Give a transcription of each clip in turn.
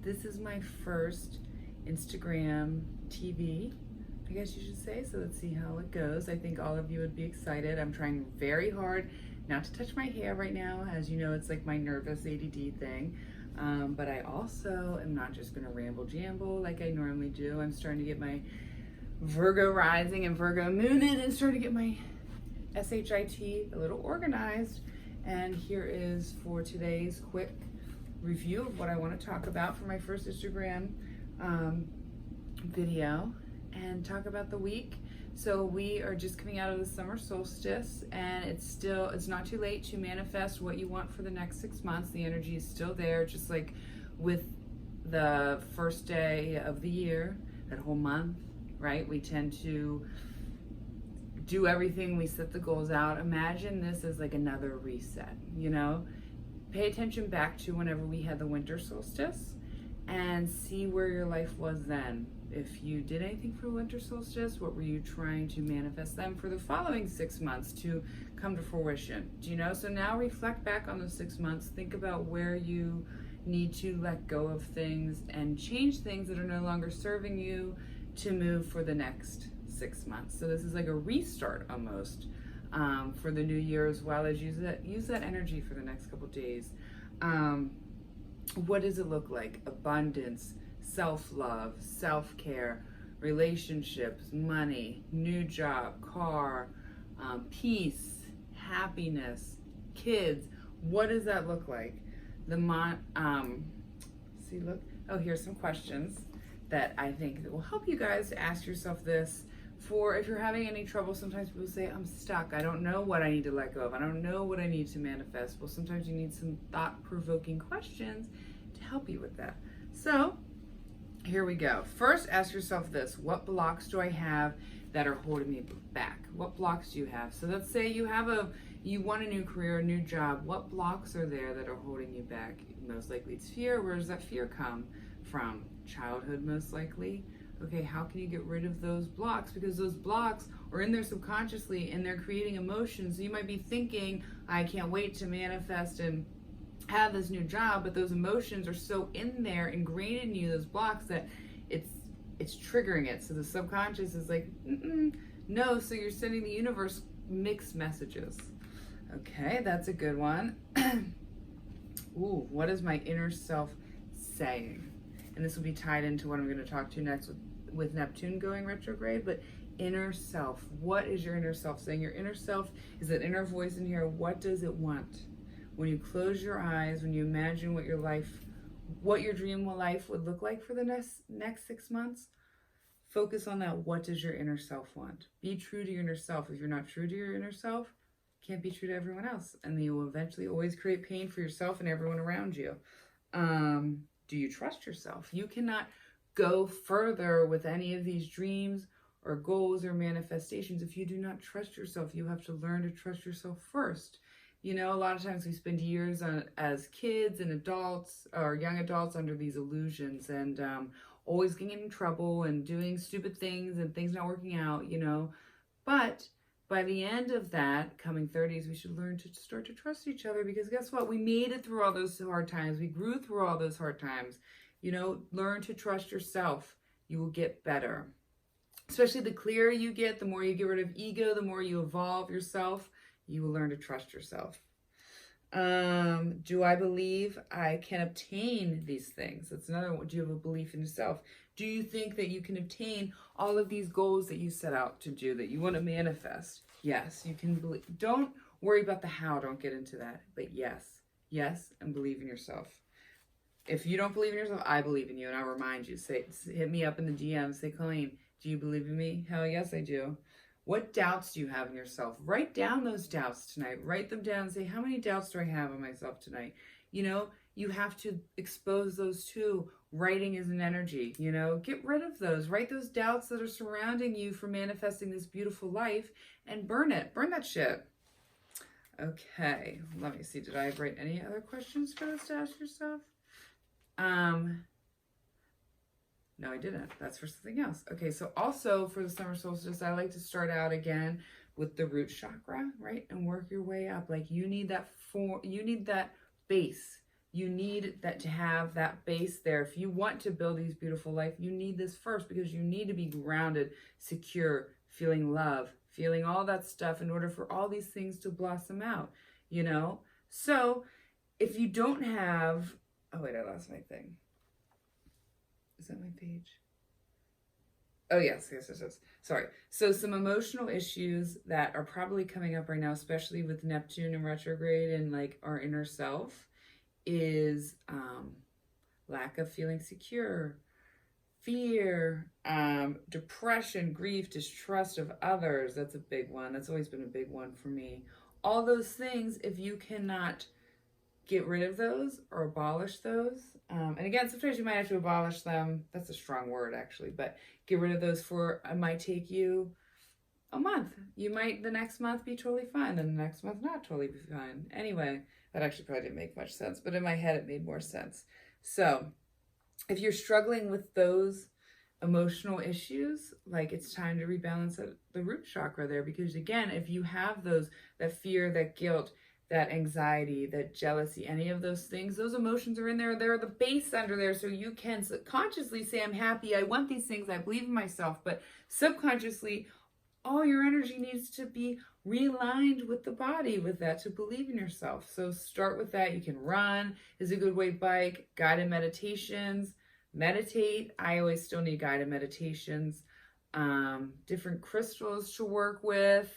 This is my first Instagram TV, I guess you should say. So let's see how it goes. I think all of you would be excited. I'm trying very hard not to touch my hair right now. As you know, it's like my nervous ADD thing. But I also am not just gonna ramble jamble like I normally do. I'm starting to get my Virgo rising and Virgo moon in and starting to get my SHIT a little organized. And here is for today's quick review of what I want to talk about for my first Instagram video, and talk about the week. So we are just coming out of the summer solstice, and it's not too late to manifest what you want for the next 6 months. The energy is still there, just like with the first day of the year, that whole month, right? We tend to do everything, we set the goals out. Imagine this as like another reset, you know? Pay attention back to whenever we had the winter solstice and see where your life was then. If you did anything for the winter solstice, what were you trying to manifest then for the following 6 months to come to fruition? Do you know? So now reflect back on those 6 months, think about where you need to let go of things and change things that are no longer serving you to move for the next 6 months. So this is like a restart almost for the new year, as well as use that energy for the next couple days. What does it look like? Abundance, self-love, self-care, relationships, money, new job, car, peace, happiness, kids. What does that look like? See, look. Oh, here's some questions that I think that will help you guys to ask yourself this. For if you're having any trouble, sometimes people say, I'm stuck. I don't know what I need to let go of. I don't know what I need to manifest. Well, sometimes you need some thought-provoking questions to help you with that. So here we go. First, ask yourself this: what blocks do I have that are holding me back? What blocks do you have? So let's say you want a new career, a new job. What blocks are there that are holding you back? Most likely it's fear. Where does that fear come from? Childhood, most likely. Okay, how can you get rid of those blocks? Because those blocks are in there subconsciously and they're creating emotions. So you might be thinking, I can't wait to manifest and have this new job, but those emotions are so in there, ingrained in you, those blocks, that it's triggering it. So the subconscious is like, no, so you're sending the universe mixed messages. Okay, that's a good one. Ooh, what is my inner self saying? And this will be tied into what I'm going to talk to next with Neptune going retrograde. But inner self, what is your inner self saying? Your inner self is that inner voice in here. What does it want? When you close your eyes, when you imagine what your dream life would look like for the next 6 months, focus on that. What does your inner self want? Be true to your inner self. If you're not true to your inner self, you can't be true to everyone else. And you will eventually always create pain for yourself and everyone around you. Do you trust yourself? You cannot go further with any of these dreams or goals or manifestations if you do not trust yourself. You have to learn to trust yourself first. You know, a lot of times we spend years as kids and adults or young adults under these illusions, and always getting in trouble and doing stupid things and things not working out, you know. But by the end of that, coming 30s, we should learn to start to trust each other, because guess what? We made it through all those hard times. We grew through all those hard times. You know, learn to trust yourself. You will get better. Especially the clearer you get, the more you get rid of ego, the more you evolve yourself, you will learn to trust yourself. Do I believe I can obtain these things? That's another one. Do you have a belief in yourself? Do you think that you can obtain all of these goals that you set out to do, that you want to manifest? Yes, you can believe. Don't worry about the how. Don't get into that. But yes, and believe in yourself. If you don't believe in yourself, I believe in you, and I'll remind you. Hit me up in the DM. Say, Colleen, do you believe in me? Hell yes, I do. What doubts do you have in yourself? Write down those doubts tonight. Write them down and say, how many doubts do I have in myself tonight? You know, you have to expose those too. Writing is an energy, you know. Get rid of those. Write those doubts that are surrounding you for manifesting this beautiful life and burn it. Burn that shit. Okay, let me see. Did I write any other questions for us to ask yourself? No, I didn't. That's for something else. Okay, so also for the summer solstice, I like to start out again with the root chakra, right? And work your way up. Like you need that base. You need that to have that base there. If you want to build these beautiful life, you need this first, because you need to be grounded, secure, feeling love, feeling all that stuff in order for all these things to blossom out, you know? So if you don't have, oh wait, I lost my thing. Is that my page? Oh, yes. Sorry. So some emotional issues that are probably coming up right now, especially with Neptune in retrograde and like our inner self, is lack of feeling secure, fear, depression, grief, distrust of others. That's a big one. That's always been a big one for me. All those things, if you cannot get rid of those or abolish those. And again, sometimes you might have to abolish them. That's a strong word, actually, but get rid of those for, it might take you a month. You might the next month be totally fine, then the next month not totally be fine. Anyway, that actually probably didn't make much sense, but in my head it made more sense. So if you're struggling with those emotional issues, like it's time to rebalance the root chakra there, because again, if you have those, that fear, that guilt, that anxiety, that jealousy, any of those things, those emotions are in there. They're the base under there. So you can consciously say, I'm happy, I want these things, I believe in myself. But subconsciously, all your energy needs to be realigned with the body, with that, to believe in yourself. So start with that. You can run is a good way, bike, guided meditations, meditate. I always still need guided meditations, different crystals to work with.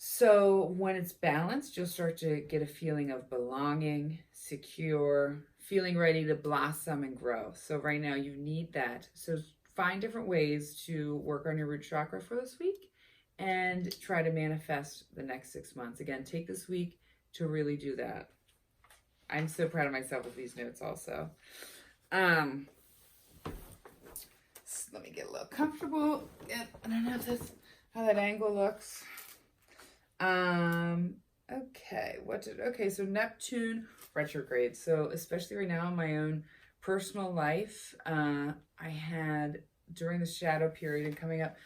So when it's balanced, you'll start to get a feeling of belonging, secure, feeling ready to blossom and grow. So right now you need that. So find different ways to work on your root chakra for this week and try to manifest the next 6 months. Again, take this week to really do that. I'm so proud of myself with these notes also. Let me get a little comfortable. Yeah, I don't know if that's how that angle looks. Okay, so Neptune retrograde. So especially right now in my own personal life, I had during the shadow period and coming up,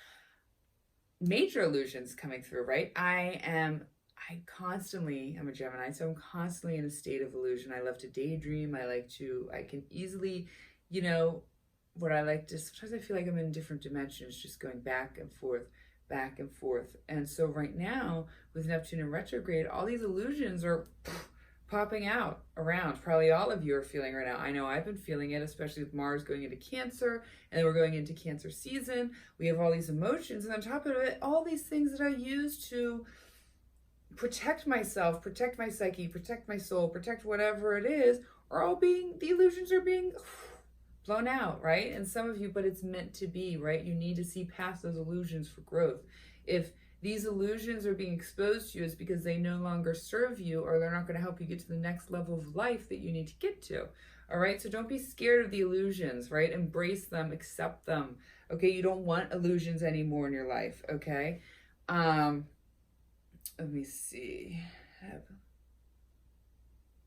major illusions coming through, right? I'm a Gemini, so I'm constantly in a state of illusion. I love to daydream. I can easily, sometimes I feel like I'm in different dimensions, just going back and forth. And so right now with Neptune in retrograde, all these illusions are popping out around. Probably all of you are feeling right now. I know I've been feeling it, especially with Mars going into Cancer, and then we're going into Cancer season. We have all these emotions, and on top of it, all these things that I use to protect myself, protect my psyche, protect my soul, protect whatever it is, the illusions are being blown out, right? And some of you, but it's meant to be, right? You need to see past those illusions for growth. If these illusions are being exposed to you, it's because they no longer serve you, or they're not going to help you get to the next level of life that you need to get to. All right. So don't be scared of the illusions, right? Embrace them, accept them. Okay. You don't want illusions anymore in your life. Okay. Let me see.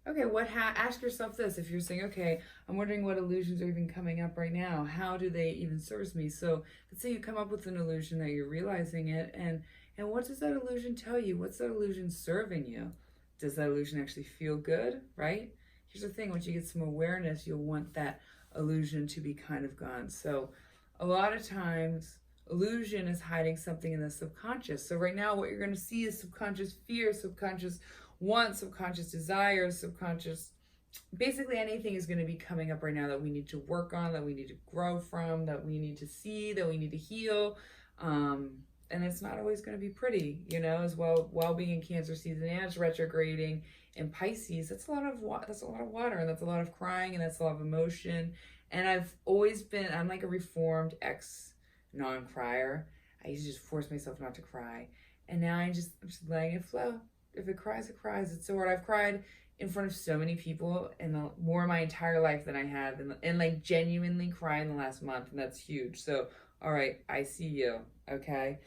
Okay, ask yourself this. If you're saying, okay, I'm wondering what illusions are even coming up right now. How do they even service me? So let's say you come up with an illusion that you're realizing it, and what does that illusion tell you? What's that illusion serving you? Does that illusion actually feel good, right? Here's the thing, once you get some awareness, you'll want that illusion to be kind of gone. So a lot of times, illusion is hiding something in the subconscious. So right now, what you're going to see is subconscious fear, subconscious want, subconscious desires, basically anything is going to be coming up right now that we need to work on, that we need to grow from, that we need to see, that we need to heal. And it's not always going to be pretty, as well being in Cancer season, and it's retrograding in Pisces. That's a lot of water, and that's a lot of crying, and that's a lot of emotion. And I'm like a reformed non-crier. I used to just force myself not to cry. And now I'm just letting it flow. If it cries, it cries. It's so hard. I've cried in front of so many people in more of my entire life than I have, and like genuinely cry in the last month, and that's huge. So, all right, I see you, okay?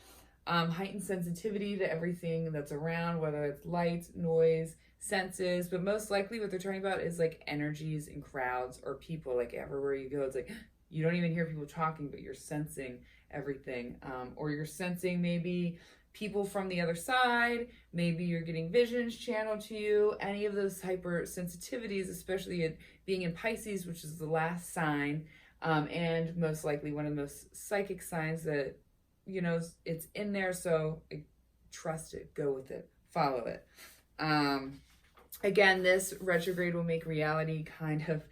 Heightened sensitivity to everything that's around, whether it's light, noise, senses, but most likely what they're talking about is like energies in crowds or people. Like everywhere you go, it's like you don't even hear people talking, but you're sensing everything, or you're sensing maybe people from the other side. Maybe you're getting visions channeled to you. Any of those hypersensitivities, especially it being in Pisces, which is the last sign, and most likely one of the most psychic signs that, you know, it's in there. So trust it, go with it, follow it. Again, this retrograde will make reality kind of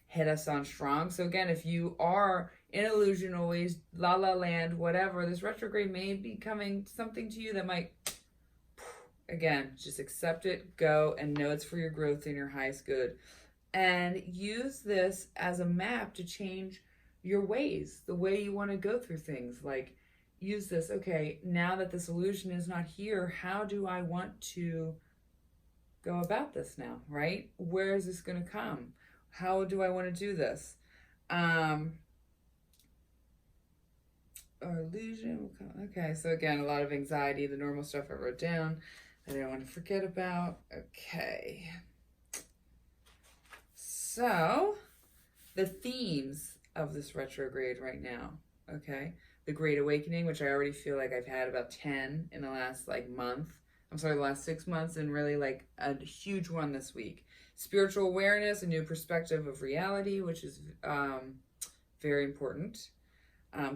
hit us on strong. So again, if you are in illusion always, la la land, whatever, this retrograde may be coming something to you that might, again, just accept it, go, and know it's for your growth and your highest good. And use this as a map to change your ways, the way you want to go through things. Like, use this, okay, now that this illusion is not here, how do I want to go about this now, right? Where is this going to come? How do I want to do this? Or illusion. Okay, so again, a lot of anxiety, the normal stuff I wrote down that I don't want to forget about. Okay. So, the themes of this retrograde right now, okay? The Great Awakening, which I already feel like I've had about 10 in the last the last 6 months, and really like a huge one this week. Spiritual awareness, a new perspective of reality, which is very important.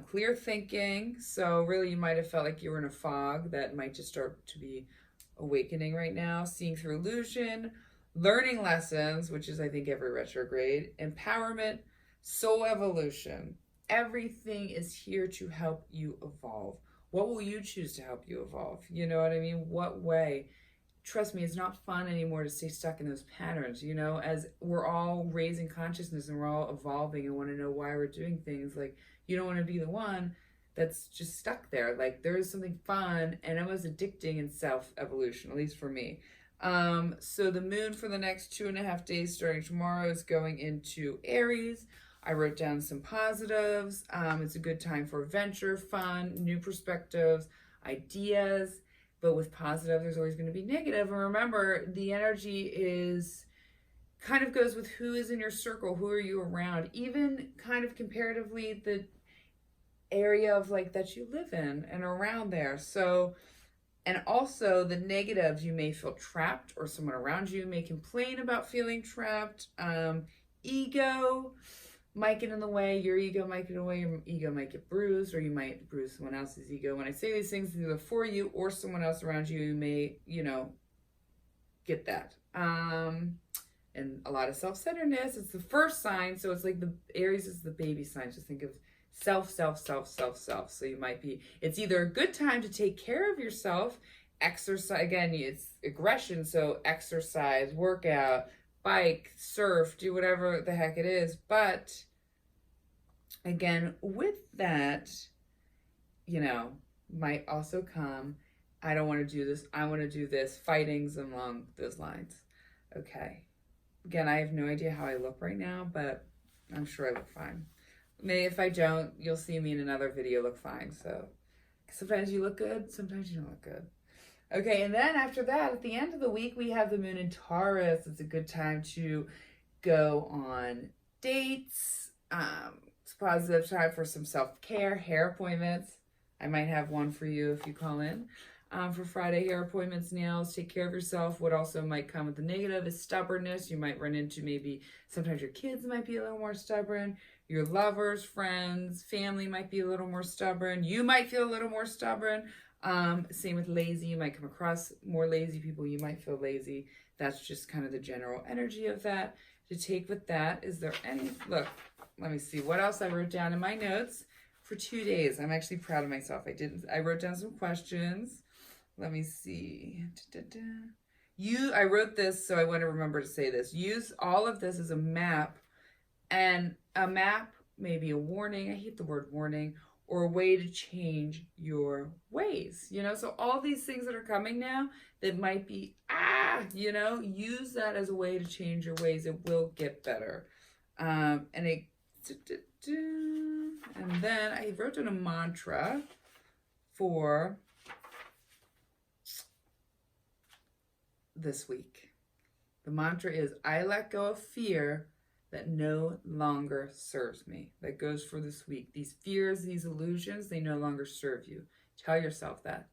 Clear thinking, so really you might have felt like you were in a fog that might just start to be awakening right now. Seeing through illusion, learning lessons, which is I think every retrograde, empowerment, soul evolution. Everything is here to help you evolve. What will you choose to help you evolve? You know what I mean? What way? Trust me, it's not fun anymore to stay stuck in those patterns, you know, as we're all raising consciousness and we're all evolving and want to know why we're doing things. Like, you don't want to be the one that's just stuck there. Like, there is something fun, and it was addicting in self-evolution, at least for me. So the moon for the next 2.5 days starting tomorrow is going into Aries. I wrote down some positives. It's a good time for adventure, fun, new perspectives, ideas. But with positive, there's always going to be negative. And remember, the energy is kind of goes with who is in your circle, who are you around, even kind of comparatively the area of like that you live in and around there. So, and also the negatives, you may feel trapped, or someone around you may complain about feeling trapped. Ego might get in the way, your ego might get in the way, your ego might get bruised, or you might bruise someone else's ego. When I say these things, either for you or someone else around you, you may, you know, get that. And a lot of self-centeredness. It's the first sign, so it's like the Aries is the baby sign. Just think of self. So you might be, it's either a good time to take care of yourself, exercise, again, it's aggression, so exercise, workout, bike, surf, do whatever the heck it is. But again, with that, you know, might also come, I don't want to do this, I want to do this, fightings along those lines. Okay. Again, I have no idea how I look right now, but I'm sure I look fine. Maybe if I don't, you'll see me in another video look fine. So sometimes you look good, sometimes you don't look good. Okay, and then after that, at the end of the week, we have the moon in Taurus. It's a good time to go on dates. It's a positive time for some self-care, hair appointments. I might have one for you if you call in. For Friday, hair appointments, nails, take care of yourself. What also might come with the negative is stubbornness. You might run into maybe sometimes your kids might be a little more stubborn. Your lovers, friends, family might be a little more stubborn. You might feel a little more stubborn. Same with lazy. You might come across more lazy people. You might feel lazy. That's just kind of the general energy of that. To take with that, is there any, look, let me see what else I wrote down in my notes for 2 days. I'm actually proud of myself. I wrote down some questions. Let me see. I wrote this, so I want to remember to say this. Use all of this as a map, and a map may be a warning. I hate the word warning, or a way to change your ways. You know, so all these things that are coming now that might be, you know, use that as a way to change your ways. It will get better. And then I wrote down a mantra for this week. The mantra is, I let go of fear that no longer serves me. That goes for this week. These fears, these illusions, they no longer serve you. Tell yourself that.